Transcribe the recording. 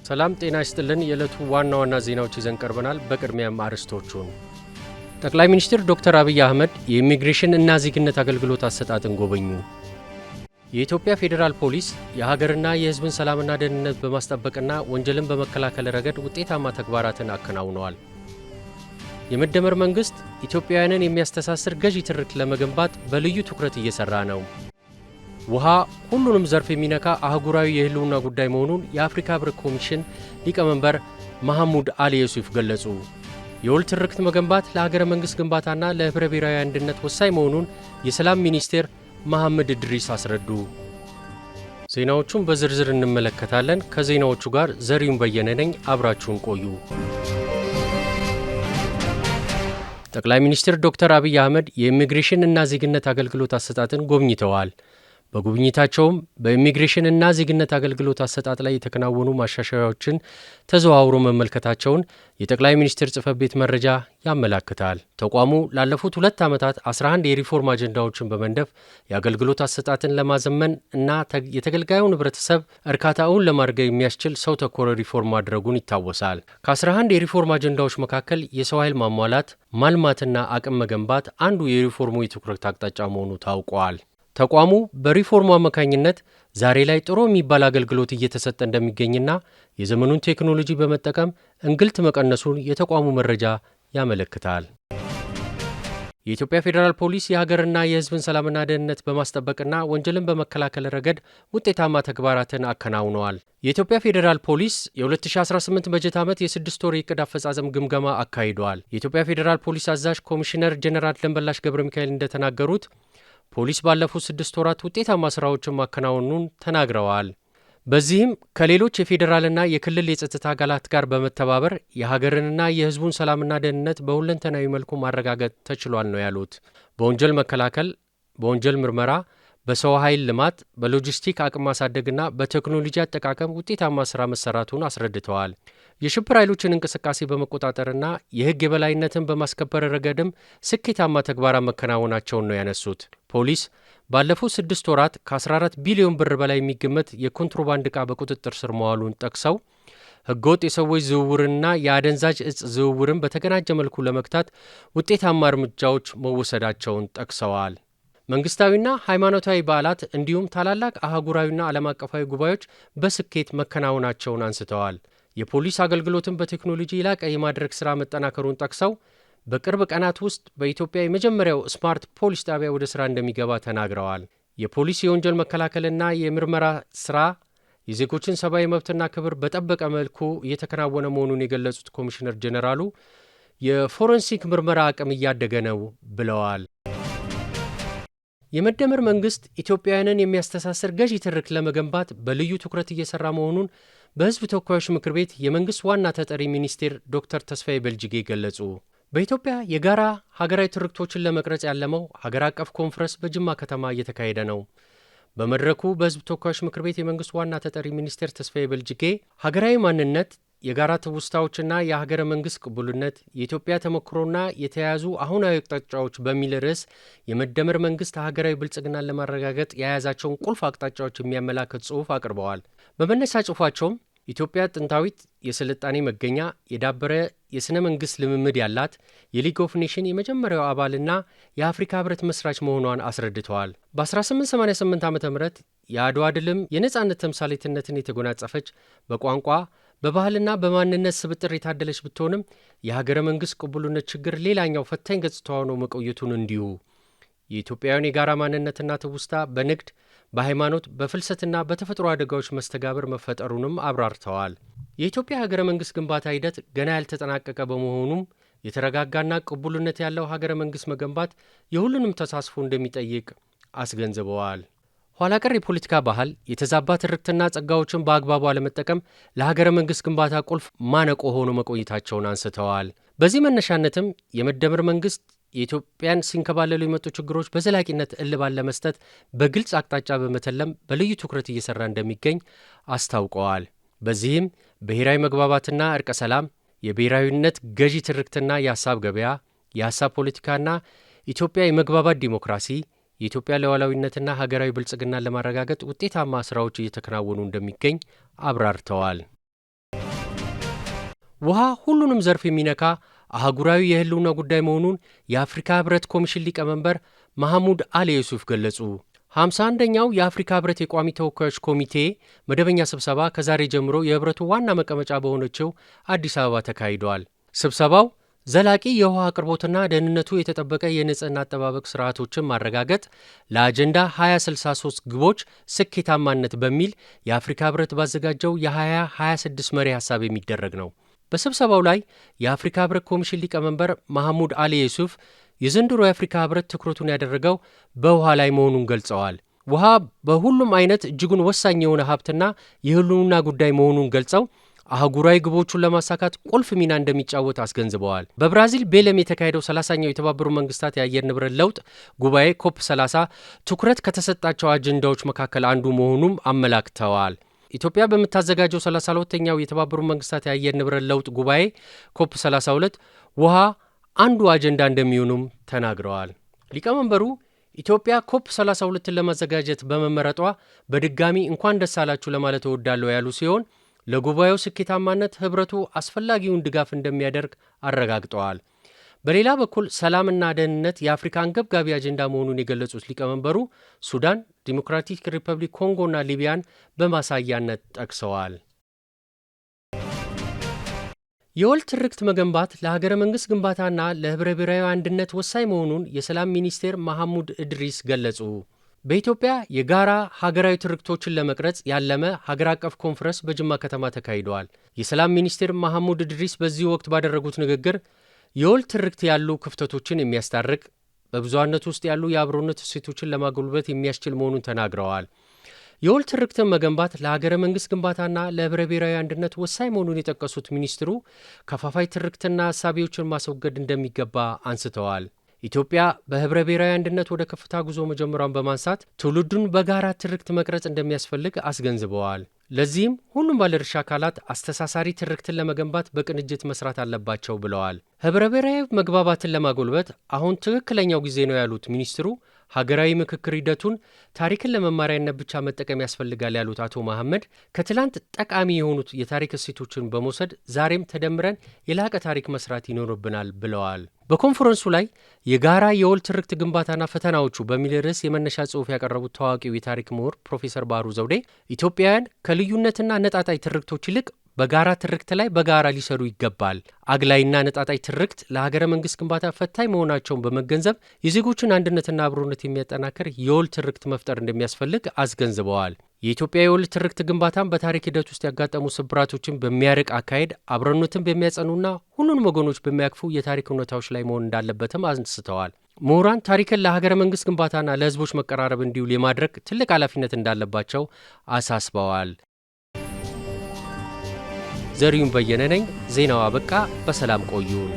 ሰላም ጤና ይስጥልን። የዕለቱ ዋና ዋና ዜናዎች ይዘን ቀርበናል። በቅድሚያም አርዕስቶቹን። ጠቅላይ ሚኒስትር ዶክተር አብይ አህመድ የኢሚግሬሽን እና ዜግነት አገልግሎት አሰጣጥን ጎበኙ። የኢትዮጵያ ፌዴራል ፖሊስ የሀገርና የሕዝብን ሰላምና ደህንነት በማስጠበቅና ወንጀልን በመከላከል ረገድ ውጤታማ ተግባራትን አከናውነዋል። የመደመር መንግስት ኢትዮጵያውያንን የሚያስተሳስር ገዢ ትርክት ለመገንባት በልዩ ትኩረት እየሰራ ነው። ውሃ ሁሉንም ዘርፍ የሚነካ አህጉራዊ የህልውና ጉዳይ መሆኑን የአፍሪካ ህብረት ኮሚሽን ሊቀመንበር መሐሙድ አሊ ዩሱፍ ገለጹ። የወል ትርክት መገንባት ለሀገረ መንግስት ግንባታና ለህብረ ብሔራዊ አንድነት ወሳኝ መሆኑን የሰላም ሚኒስቴር መሐመድ እድሪስ አስረዱ። ዜናዎቹን በዝርዝር እንመለከታለን። ከዜናዎቹ ጋር ዘሪሁን በየነ ነኝ። አብራችሁን ቆዩ። ጠቅላይ ሚኒስትር ዶክተር አብይ አህመድ የኢሚግሬሽን እና ዜግነት አገልግሎት አሰጣጥን ጎብኝተዋል። በጉብኝታቸውም በኢሚግሬሽን እና ዜግነት አገልግሎት አሰጣጥ ላይ የተከናወኑ ማሻሻያዎችን ተዘዋውሮ መመልከታቸውን የጠቅላይ ሚኒስትር ጽሕፈት ቤት መረጃ ያመላክታል። ተቋሙ ላለፉት 2 ዓመታት 11 የሪፎርም አጀንዳዎችን በመንደፍ የአገልግሎት አሰጣጥን ለማዘመን እና የተገልጋዩን ህብረተሰብ እርካታውን ለማድረግ የሚያስችል ሰው ተኮር ሪፎርም ማድረጉን ይታወሳል። ከ11 የሪፎርም አጀንዳዎች መካከል የሰው ኃይል ማሟላት፣ ማልማትና አቅም መገንባት አንዱ የሪፎርሙ የትኩረት አቅጣጫ መሆኑ ታውቋል። ተቋሙ በሪፎርሙ አማካኝነት ዛሬ ላይ ጥሩ የሚባል አገልግሎት እየተሰጠ እንደሚገኝና የዘመኑን ቴክኖሎጂ በመጠቀም እንግልት መቀነሱን የተቋሙ መረጃ ያመለክታል። የኢትዮጵያ ፌዴራል ፖሊስ የሀገርና የሕዝብን ሰላምና ደህንነት በማስጠበቅና ወንጀልን በመከላከል ረገድ ውጤታማ ተግባራትን አከናውነዋል። የኢትዮጵያ ፌዴራል ፖሊስ የ2018 በጀት ዓመት የ6 ወር የዕቅድ አፈጻጸም ግምገማ አካሂደዋል። የኢትዮጵያ ፌዴራል ፖሊስ አዛዥ ኮሚሽነር ጀኔራል ደንበላሽ ገብረ ሚካኤል እንደተናገሩት ፖሊስ ባለፉት 6 ወራት ውጤታማ ስራዎችን ማከናወኑን ተናግረዋል። በዚህም ከሌሎች የፌዴራልና የክልል የጸጥታ አካላት ጋር በመተባበር የሀገርንና የሕዝቡን ሰላምና ደህንነት በሁለንተናዊ መልኩ ማረጋገጥ ተችሏል ነው ያሉት። በወንጀል መከላከል፣ በወንጀል ምርመራ፣ በሰው ኃይል ልማት፣ በሎጂስቲክ አቅም ማሳደግና በቴክኖሎጂ አጠቃቀም ውጤታማ ስራ መሰራቱን አስረድተዋል። የሽብር ኃይሎችን እንቅስቃሴ በመቆጣጠርና የሕግ የበላይነትን በማስከበር ረገድም ስኬታማ ተግባራት መከናወናቸውን ነው ያነሱት። ፖሊስ ባለፉት 6 ወራት ከ14 ቢሊዮን ብር በላይ የሚገመት የኮንትሮባንድ ዕቃ በቁጥጥር ስር መዋሉን ጠቅሰው ሕገወጥ የሰዎች ዝውውርንና የአደንዛዥ እጽ ዝውውርን በተቀናጀ መልኩ ለመግታት ውጤታማ እርምጃዎች መወሰዳቸውን ጠቅሰዋል። መንግስታዊና ሃይማኖታዊ በዓላት እንዲሁም ታላላቅ አህጉራዊና ዓለም አቀፋዊ ጉባኤዎች በስኬት መከናወናቸውን አንስተዋል። የፖሊስ አገልግሎትን በቴክኖሎጂ የላቀ የማድረግ ሥራ መጠናከሩን ጠቅሰው በቅርብ ቀናት ውስጥ በኢትዮጵያ የመጀመሪያው ስማርት ፖሊስ ጣቢያ ወደ ሥራ እንደሚገባ ተናግረዋል። የፖሊስ የወንጀል መከላከልና የምርመራ ሥራ የዜጎችን ሰብአዊ መብትና ክብር በጠበቀ መልኩ እየተከናወነ መሆኑን የገለጹት ኮሚሽነር ጄኔራሉ የፎረንሲክ ምርመራ አቅም እያደገ ነው ብለዋል። የመደመር መንግስት ኢትዮጵያውያንን የሚያስተሳስር ገዢ ትርክት ለመገንባት በልዩ ትኩረት እየሰራ መሆኑን በሕዝብ ተወካዮች ምክር ቤት የመንግስት ዋና ተጠሪ ሚኒስቴር ዶክተር ተስፋዬ በልጅጌ ገለጹ። በኢትዮጵያ የጋራ ሀገራዊ ትርክቶችን ለመቅረጽ ያለመው ሀገር አቀፍ ኮንፈረንስ በጅማ ከተማ እየተካሄደ ነው። በመድረኩ በሕዝብ ተወካዮች ምክር ቤት የመንግስት ዋና ተጠሪ ሚኒስቴር ተስፋዬ በልጅጌ ሀገራዊ ማንነት፣ የጋራ ትውስታዎችና የሀገረ መንግስት ቅቡልነት፣ የኢትዮጵያ ተሞክሮና የተያያዙ አሁናዊ አቅጣጫዎች በሚል ርዕስ የመደመር መንግስት ሀገራዊ ብልጽግናን ለማረጋገጥ የያዛቸውን ቁልፍ አቅጣጫዎች የሚያመላክት ጽሑፍ አቅርበዋል። በመነሻ ጽሑፋቸውም ኢትዮጵያ ጥንታዊት የስልጣኔ መገኛ፣ የዳበረ የሥነ መንግሥት ልምምድ ያላት፣ የሊግ ኦፍ ኔሽን የመጀመሪያው አባልና የአፍሪካ ህብረት መስራች መሆኗን አስረድተዋል። በ1888 ዓ ም የአድዋ ድልም የነጻነት ተምሳሌትነትን የተጎናጸፈች፣ በቋንቋ በባህልና በማንነት ስብጥር የታደለች ብትሆንም የሀገረ መንግሥት ቅቡልነት ችግር ሌላኛው ፈታኝ ገጽታ ሆኖ መቆየቱን እንዲሁ የኢትዮጵያውያን የጋራ ማንነትና ትውስታ በንግድ፣ በሃይማኖት፣ በፍልሰትና በተፈጥሮ አደጋዎች መስተጋብር መፈጠሩንም አብራርተዋል። የኢትዮጵያ ሀገረ መንግሥት ግንባታ ሂደት ገና ያልተጠናቀቀ በመሆኑም የተረጋጋና ቅቡልነት ያለው ሀገረ መንግሥት መገንባት የሁሉንም ተሳትፎ እንደሚጠይቅ አስገንዝበዋል። ኋላ ቀር የፖለቲካ ባህል፣ የተዛባ ትርክትና ጸጋዎችን በአግባቡ አለመጠቀም ለሀገረ መንግሥት ግንባታ ቁልፍ ማነቆ ሆኖ መቆየታቸውን አንስተዋል። በዚህ መነሻነትም የመደመር መንግሥት የኢትዮጵያን ሲንከባለሉ የመጡ ችግሮች በዘላቂነት እልባት ለመስጠት በግልጽ አቅጣጫ በመተለም በልዩ ትኩረት እየሰራ እንደሚገኝ አስታውቀዋል። በዚህም ብሔራዊ መግባባትና እርቀ ሰላም፣ የብሔራዊነት ገዢ ትርክትና የሀሳብ ገበያ፣ የሀሳብ ፖለቲካና ኢትዮጵያ የመግባባት ዲሞክራሲ፣ የኢትዮጵያ ሉዓላዊነትና ሀገራዊ ብልጽግናን ለማረጋገጥ ውጤታማ ስራዎች እየተከናወኑ እንደሚገኝ አብራርተዋል። ውሃ ሁሉንም ዘርፍ የሚነካ አህጉራዊ የህልውና ጉዳይ መሆኑን የአፍሪካ ህብረት ኮሚሽን ሊቀመንበር መሐሙድ አሊ ዩሱፍ ገለጹ። 51ኛው የአፍሪካ ህብረት የቋሚ ተወካዮች ኮሚቴ መደበኛ ስብሰባ ከዛሬ ጀምሮ የህብረቱ ዋና መቀመጫ በሆነችው አዲስ አበባ ተካሂዷል። ስብሰባው ዘላቂ የውሃ አቅርቦትና ደህንነቱ የተጠበቀ የንጽህና አጠባበቅ ስርዓቶችን ማረጋገጥ ለአጀንዳ 2063 ግቦች ስኬታማነት በሚል የአፍሪካ ህብረት ባዘጋጀው የ2026 መሪ ሐሳብ የሚደረግ ነው። በስብሰባው ላይ የአፍሪካ ህብረት ኮሚሽን ሊቀመንበር መሐሙድ አሊ ዩሱፍ የዘንድሮ የአፍሪካ ህብረት ትኩረቱን ያደረገው በውሃ ላይ መሆኑን ገልጸዋል። ውሃ በሁሉም አይነት እጅጉን ወሳኝ የሆነ ሀብትና የህልውና ጉዳይ መሆኑን ገልጸው አህጉራዊ ግቦቹን ለማሳካት ቁልፍ ሚና እንደሚጫወት አስገንዝበዋል። በብራዚል ቤለም የተካሄደው 30ኛው የተባበሩት መንግስታት የአየር ንብረት ለውጥ ጉባኤ ኮፕ 30 ትኩረት ከተሰጣቸው አጀንዳዎች መካከል አንዱ መሆኑም አመላክተዋል። ኢትዮጵያ በምታዘጋጀው 32ኛው የተባበሩት መንግስታት የአየር ንብረት ለውጥ ጉባኤ ኮፕ 32 ውሃ አንዱ አጀንዳ እንደሚሆኑም ተናግረዋል። ሊቀመንበሩ ኢትዮጵያ ኮፕ 32ን ለማዘጋጀት በመመረጧ በድጋሚ እንኳን ደስ አላችሁ ለማለት እወዳለሁ ያሉ ሲሆን ለጉባኤው ስኬታማነት ህብረቱ አስፈላጊውን ድጋፍ እንደሚያደርግ አረጋግጠዋል። በሌላ በኩል ሰላምና ደህንነት የአፍሪካ አንገብጋቢ አጀንዳ መሆኑን የገለጹት ሊቀመንበሩ ሱዳን፣ ዲሞክራቲክ ሪፐብሊክ ኮንጎና ሊቢያን በማሳያነት ጠቅሰዋል። የወል ትርክት መገንባት ለሀገረ መንግሥት ግንባታና ለህብረ ብሔራዊ አንድነት ወሳኝ መሆኑን የሰላም ሚኒስቴር መሐሙድ እድሪስ ገለጹ። በኢትዮጵያ የጋራ ሀገራዊ ትርክቶችን ለመቅረጽ ያለመ ሀገር አቀፍ ኮንፈረንስ በጅማ ከተማ ተካሂደዋል። የሰላም ሚኒስቴር መሐሙድ እድሪስ በዚህ ወቅት ባደረጉት ንግግር የወል ትርክት ያሉ ክፍተቶችን የሚያስታርቅ በብዙሃነት ውስጥ ያሉ የአብሮነት እሴቶችን ለማጎልበት የሚያስችል መሆኑን ተናግረዋል። የወል ትርክትን መገንባት ለሀገረ መንግሥት ግንባታና ለህብረ ብሔራዊ አንድነት ወሳኝ መሆኑን የጠቀሱት ሚኒስትሩ ከፋፋይ ትርክትና ሀሳቢዎችን ማስወገድ እንደሚገባ አንስተዋል። ኢትዮጵያ በህብረ ብሔራዊ አንድነት ወደ ከፍታ ጉዞ መጀመሯን በማንሳት ትውልዱን በጋራ ትርክት መቅረጽ እንደሚያስፈልግ አስገንዝበዋል። ለዚህም ሁሉም ባለድርሻ አካላት አስተሳሳሪ ትርክትን ለመገንባት በቅንጅት መስራት አለባቸው ብለዋል። ህብረ ብሔራዊ መግባባትን ለማጎልበት አሁን ትክክለኛው ጊዜ ነው ያሉት ሚኒስትሩ ሀገራዊ ምክክር ሂደቱን ታሪክን ለመማሪያነት ብቻ መጠቀም ያስፈልጋል ያሉት አቶ መሐመድ ከትላንት ጠቃሚ የሆኑት የታሪክ እሴቶችን በመውሰድ ዛሬም ተደምረን የላቀ ታሪክ መስራት ይኖርብናል ብለዋል። በኮንፈረንሱ ላይ የጋራ የወል ትርክት ግንባታና ፈተናዎቹ በሚል ርዕስ የመነሻ ጽሑፍ ያቀረቡት ታዋቂው የታሪክ ምሁር ፕሮፌሰር ባህሩ ዘውዴ ኢትዮጵያውያን ከልዩነትና ነጣጣይ ትርክቶች ይልቅ በጋራ ትርክት ላይ በጋራ ሊሰሩ ይገባል። አግላይና ነጣጣይ ትርክት ለሀገረ መንግሥት ግንባታ ፈታኝ መሆናቸውን በመገንዘብ የዜጎችን አንድነትና አብሮነት የሚያጠናክር የወል ትርክት መፍጠር እንደሚያስፈልግ አስገንዝበዋል። የኢትዮጵያ የወል ትርክት ግንባታን በታሪክ ሂደት ውስጥ ያጋጠሙ ስብራቶችን በሚያርቅ አካሄድ አብሮነትን በሚያጸኑና ሁሉንም ወገኖች በሚያቅፉ የታሪክ እውነታዎች ላይ መሆን እንዳለበትም አንስተዋል። ምሁራን ታሪክን ለሀገረ መንግሥት ግንባታና ለሕዝቦች መቀራረብ እንዲውል የማድረግ ትልቅ ኃላፊነት እንዳለባቸው አሳስበዋል። ዘሪሁን በየነ ነኝ። ዜናው አበቃ። በሰላም ቆዩን።